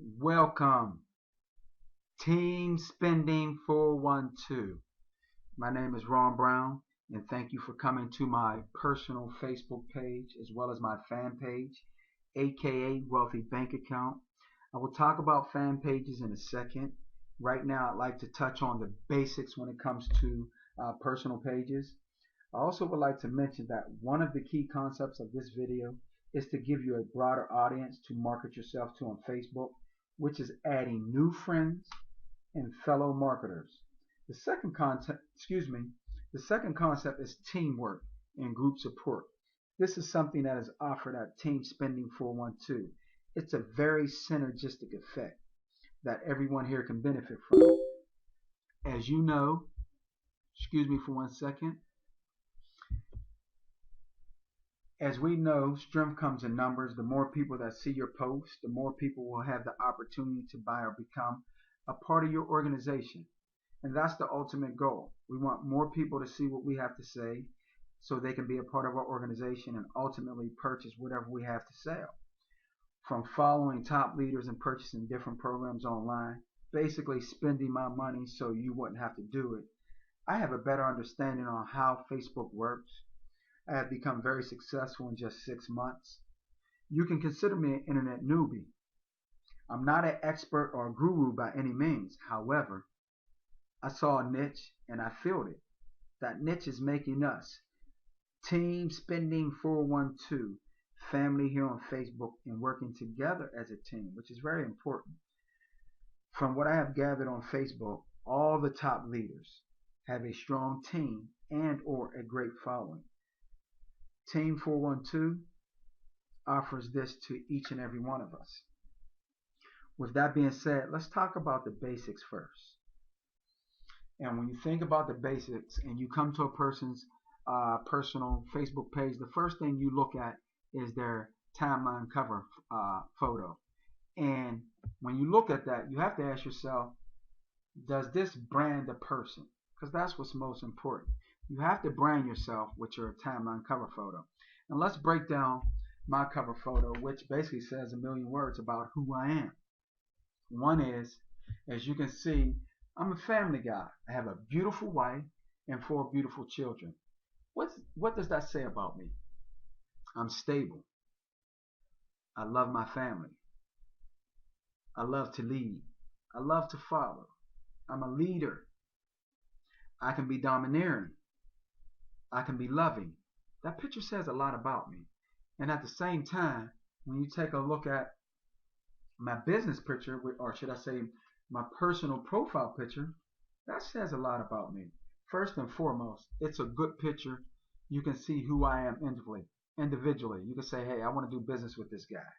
Welcome, Team Spending 412. My name is Ron Brown, and thank you for coming to my personal Facebook page as well as my fan page, aka Wealthy Bank Account. I will talk about fan pages in a second. Right now, I'd like to touch on the basics when it comes to personal pages. I also would like to mention that one of the key concepts of this video is to give you a broader audience to market yourself to on Facebook, which is adding new friends and fellow marketers. The second concept is teamwork and group support. This is something that is offered at Team Spending 412. It's a very synergistic effect that everyone here can benefit from. As you know, excuse me for 1 second. As we know, strength comes in numbers. The more people that see your post, the more people will have the opportunity to buy or become a part of your organization. And that's the ultimate goal. We want more people to see what we have to say so they can be a part of our organization and ultimately purchase whatever we have to sell. From following top leaders and purchasing different programs online, basically spending my money so you wouldn't have to do it, I have a better understanding on how Facebook works. I have become very successful in just 6 months. You can consider me an internet newbie. I'm not an expert or a guru by any means. However, I saw a niche and I filled it. That niche is making us Team Spending 412 family here on Facebook and working together as a team, which is very important. From what I have gathered on Facebook, all the top leaders have a strong team and or a great following. Team 412 offers this to each and every one of us. With that being said, let's talk about the basics first. And when you think about the basics and you come to a person's personal Facebook page, the first thing you look at is their timeline cover photo. And when you look at that, you have to ask yourself, does this brand a person? Because that's what's most important. You have to brand yourself with your timeline cover photo. And let's break down my cover photo, which basically says a million words about who I am. One is, as you can see, I'm a family guy. I have a beautiful wife and 4 beautiful children. What does that say about me? I'm stable. I love my family. I love to lead. I love to follow. I'm a leader. I can be domineering. I can be loving. That picture says a lot about me. And at the same time, when you take a look at my business picture, or should I say my personal profile picture, that says a lot about me. First and foremost, it's a good picture. You can see who I am individually. You can say, hey, I want to do business with this guy.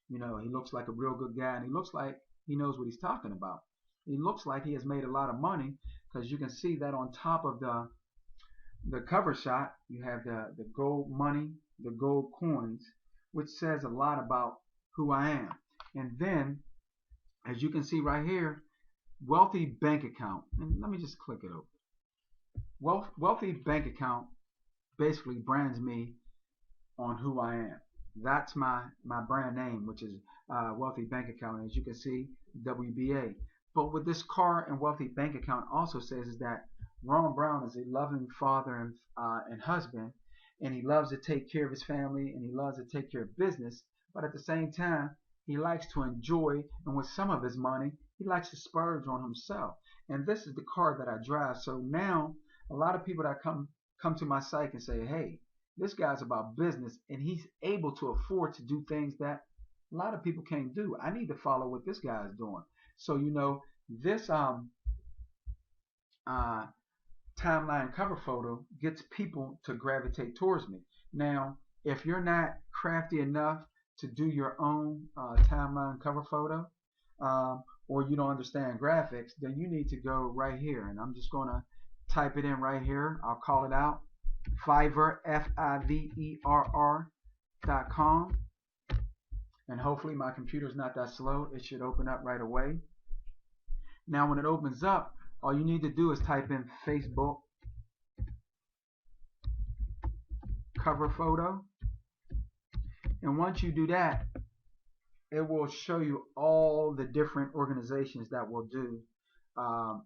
You know, he looks like a real good guy, and he looks like he knows what he's talking about. He looks like he has made a lot of money, because you can see that on top of the cover shot, you have the gold money, the gold coins, which says a lot about who I am. And then, as you can see right here, Wealthy Bank Account. And let me just click it over. Wealthy Bank Account basically brands me on who I am. That's my brand name, which is Wealthy Bank Account. As you can see, WBA. But what this car and Wealthy Bank Account also says is that Ron Brown is a loving father and husband, and he loves to take care of his family, and he loves to take care of business, but at the same time, he likes to enjoy, and with some of his money, he likes to splurge on himself. And this is the car that I drive. So now, a lot of people that come to my site and say, hey, this guy's about business, and he's able to afford to do things that a lot of people can't do. I need to follow what this guy is doing. So, you know, this timeline cover photo gets people to gravitate towards me. Now, if you're not crafty enough to do your own timeline cover photo, or you don't understand graphics, then you need to go right here. And I'm just going to type it in right here. I'll call it out. Fiverr, Fiverr.com. And hopefully my computer's not that slow. It should open up right away. Now when it opens up, all you need to do is type in Facebook cover photo. And once you do that, it will show you all the different organizations that will do um,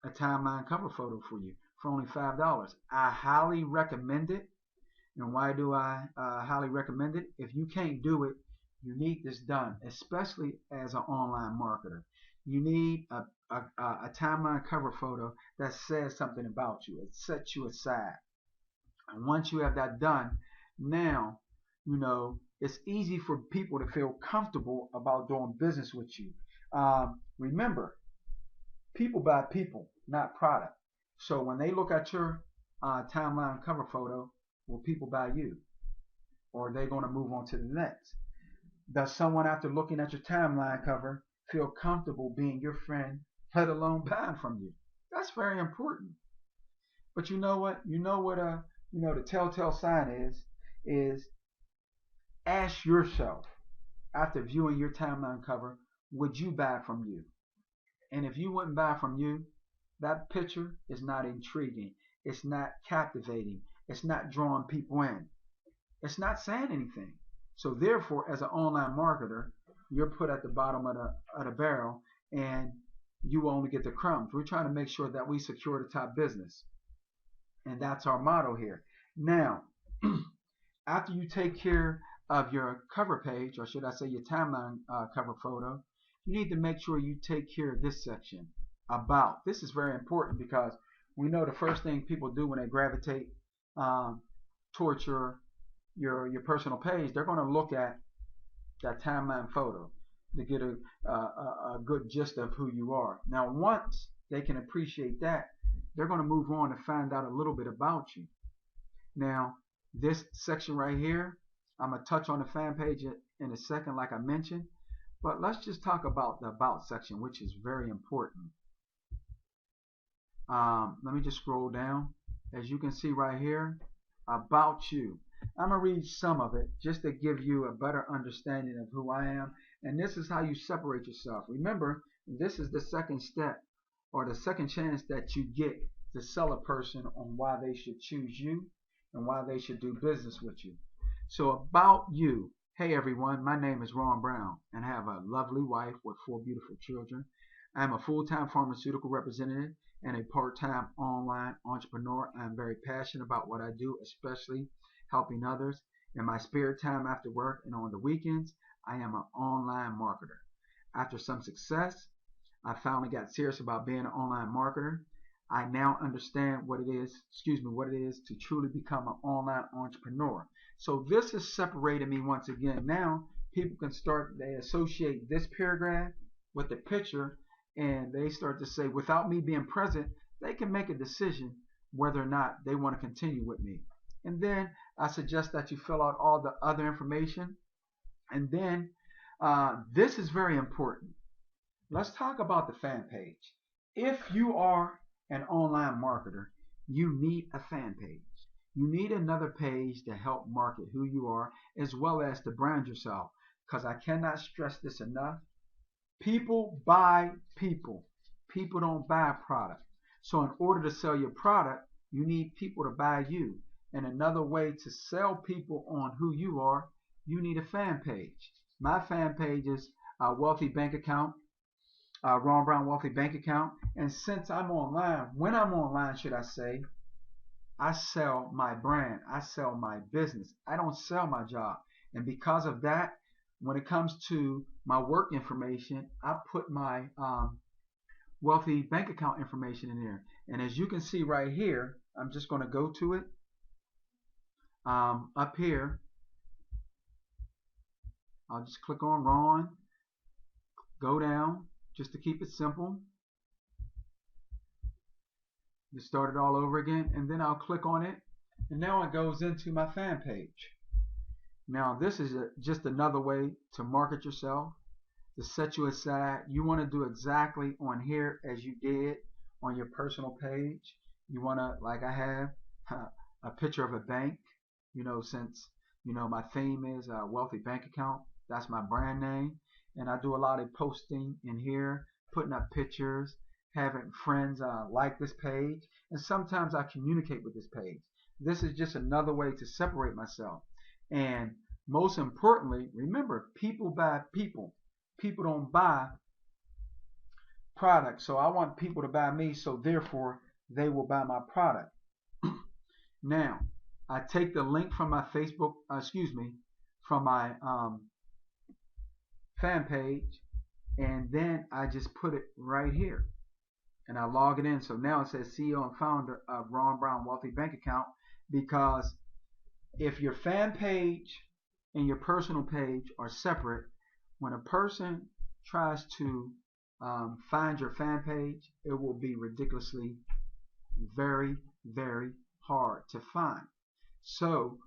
a timeline cover photo for you for only $5. I highly recommend it. And why do I highly recommend it? If you can't do it, you need this done, especially as an online marketer. You need a timeline cover photo that says something about you. It sets you aside. And once you have that done, now, it's easy for people to feel comfortable about doing business with you. Remember, people buy people, not product. So when they look at your timeline cover photo, will people buy you? Or are they going to move on to the next? Does someone, after looking at your timeline cover, feel comfortable being your friend, let alone buying from you? That's very important. But you know what? The telltale sign is ask yourself, after viewing your timeline cover, would you buy from you? And if you wouldn't buy from you, that picture is not intriguing. It's not captivating. It's not drawing people in. It's not saying anything. So therefore, as an online marketer, you're put at the bottom of the barrel, and you only get the crumbs. We're trying to make sure that we secure the top business. And that's our motto here. Now, after you take care of your cover page, or should I say your timeline cover photo, you need to make sure you take care of this section, about. This is very important because we know the first thing people do when they gravitate towards your personal page, they're going to look at that timeline photo to get a good gist of who you are. Now, once they can appreciate that, they're going to move on to find out a little bit about you. Now, this section right here, I'm going to touch on the fan page in a second, like I mentioned, but let's just talk about the about section, which is very important. Let me just scroll down. As you can see right here, about you. I'm going to read some of it just to give you a better understanding of who I am. And this is how you separate yourself. Remember, this is the second step, or the second chance that you get to sell a person on why they should choose you and why they should do business with you. So about you. Hey everyone, my name is Ron Brown, and I have a lovely wife with 4 beautiful children. I am a full-time pharmaceutical representative and a part-time online entrepreneur. I am very passionate about what I do, especially helping others. In my spare time after work and on the weekends, I am an online marketer. After some success, I finally got serious about being an online marketer. I now understand what it is to truly become an online entrepreneur. So this has separated me once again. Now people can they associate this paragraph with the picture, and they start to say, without me being present, they can make a decision whether or not they want to continue with me. And then I suggest that you fill out all the other information. And then this is very important. Let's talk about the fan page. If you are an online marketer, you need a fan page. You need another page to help market who you are, as well as to brand yourself. Because I cannot stress this enough. People buy people. People don't buy product. So in order to sell your product, you need people to buy you. And another way to sell people on who you are, you need a fan page. My fan page is Wealthy Bank Account, Ron Brown Wealthy Bank Account. And since I'm online, when I'm online, should I say, I sell my brand. I sell my business. I don't sell my job. And because of that, when it comes to my work information, I put my Wealthy Bank Account information in there. And as you can see right here, I'm just going to go to it. Up here, I'll just click on Ron, go down, just to keep it simple. Just start it all over again, and then I'll click on it, and now it goes into my fan page. Now this is just another way to market yourself, to set you aside. You want to do exactly on here as you did on your personal page. You want to, like I have, a picture of a bank, since my theme is a Wealthy Bank Account. That's my brand name, and I do a lot of posting in here, putting up pictures, having friends like this page, and sometimes I communicate with this page. This is just another way to separate myself. And Most importantly, remember, people buy people. People don't buy products. So I want people to buy me, so therefore they will buy my product. Now, I take the link from my Facebook, from my fan page, and then I just put it right here. And I log it in. So now it says CEO and founder of Ron Brown Wealthy Bank Account, because if your fan page and your personal page are separate, when a person tries to find your fan page, it will be ridiculously very, very hard to find. So,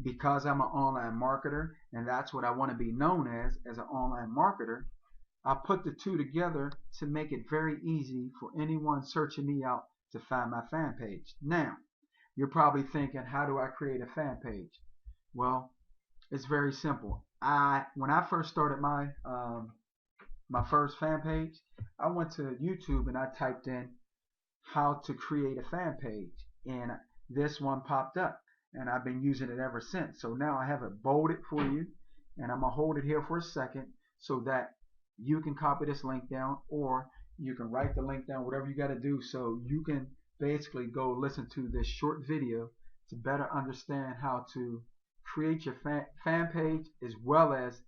because I'm an online marketer, and that's what I want to be known as an online marketer, I put the two together to make it very easy for anyone searching me out to find my fan page. Now, you're probably thinking, how do I create a fan page? Well, it's very simple. When I first started my first fan page, I went to YouTube and I typed in how to create a fan page, and this one popped up, and I've been using it ever since. So now I have it bolded for you, and I'm gonna hold it here for a second so that you can copy this link down, or you can write the link down, whatever you got to do, so you can basically go listen to this short video to better understand how to create your fan page as well as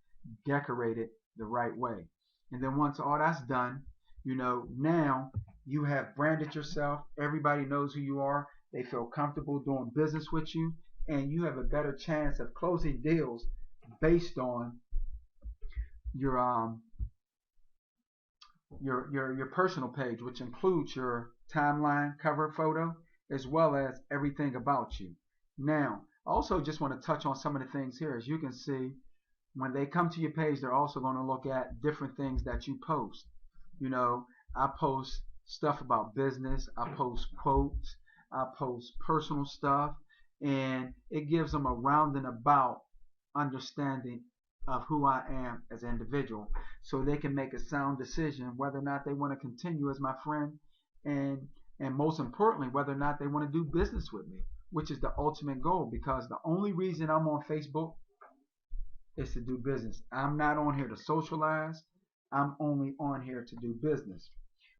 decorate it the right way. And then once all that's done, now you have branded yourself. Everybody knows who you are. They feel comfortable doing business with you, and you have a better chance of closing deals based on your your personal page, which includes your timeline cover photo as well as everything about you. Now, I also just want to touch on some of the things here. As you can see, when they come to your page, they're also going to look at different things that you post. I post stuff about business, I post quotes, I post personal stuff, and it gives them a round and about understanding of who I am as an individual, so they can make a sound decision whether or not they want to continue as my friend, and most importantly, whether or not they want to do business with me, which is the ultimate goal, because the only reason I'm on Facebook is to do business. I'm not on here to socialize. I'm only on here to do business.